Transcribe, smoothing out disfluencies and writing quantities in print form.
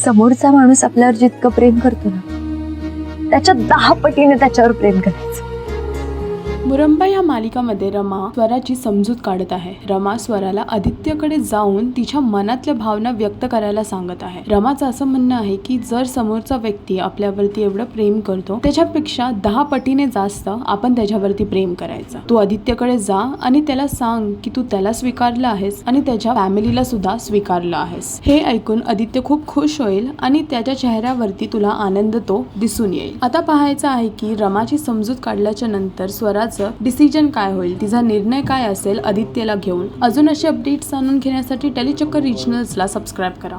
समोरचा माणूस आपल्यावर जितकं प्रेम करतो ना, त्याच्या 10 पटीने त्याच्यावर प्रेम करायचं. मुरंबा या मालिकामध्ये रमा स्वराची समजूत काढत आहे. रमा स्वराला आदित्यकडे जाऊन तिच्या मनातल्या भावना व्यक्त करायला सांगत आहे. रमाचं असं म्हणणं आहे की जर समोरचा व्यक्ती आपल्यावरती एवढं प्रेम करतो, त्याच्यापेक्षा 10 पटीने जास्त आपण त्याच्यावरती प्रेम करायचं. तू आदित्यकडे जा आणि त्याला सांग की तू त्याला स्वीकारलं आहेस आणि त्याच्या फॅमिलीला सुद्धा स्वीकारलं आहेस. हे ऐकून आदित्य खूप खुश होईल आणि त्याच्या चेहऱ्यावरती तुला आनंद तो दिसून येईल. आता पाहायचं आहे की रमाची समजूत काढल्याच्या नंतर स्वराचं डिसिजन काय होईल, तिचा निर्णय काय असेल आदित्यला घेऊन. अजून असे अपडेट्स जाणून घेण्यासाठी टेलीचक्कर रिजनल्सला सबस्क्राईब करा.